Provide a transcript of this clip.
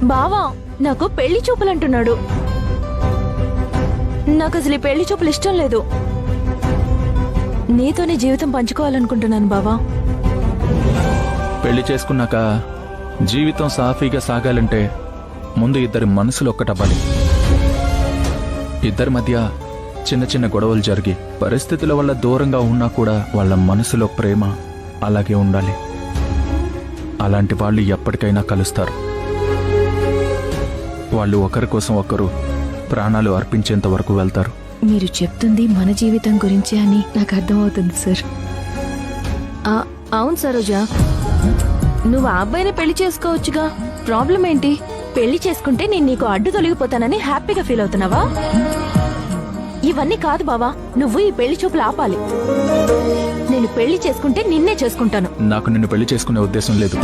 బావా నాకు పెళ్లి చూపులంటున్నాడు. నాకు అసలు ఈ పెళ్లి చూపులు ఇష్టం లేదు. నీతోనే జీవితం పంచుకోవాలనుకుంటున్నాను బావా. పెళ్లి చేసుకున్నాక జీవితం సాఫీగా సాగాలంటే ముందు ఇద్దరి మనసులు ఒక్కటవ్వాలి. ఇద్దరి మధ్య చిన్న చిన్న గొడవలు జరిగి పరిస్థితుల వల్ల దూరంగా ఉన్నా కూడా వాళ్ళ మనసులో ప్రేమ అలాగే ఉండాలి. అలాంటి వాళ్ళు ఎప్పటికైనా కలుస్తారు. వాళ్ళు ఒకరి కోసం ఒకరు ప్రాణాలు అర్పించేంత వరకు వెళ్తారు. మీరు చెప్తుంది మన జీవితం గురించి అని నాకు అర్థమవుతుంది సార్. అవును సరోజా, నువ్వు ఆ అబ్బాయిని పెళ్లి చేసుకోవచ్చుగా, ప్రాబ్లం ఏంటి? పెళ్లి చేసుకుంటే నేను నీకు అడ్డు తొలగిపోతానని హ్యాపీగా ఫీల్ అవుతున్నావా? ఇవన్నీ కాదు బావా, నువ్వు ఈ పెళ్లి చూపులు ఆపాలి. నేను పెళ్లి చేసుకుంటే నిన్నే చేసుకుంటాను. నాకు నిన్ను పెళ్లి చేసుకునే ఉద్దేశం లేదు.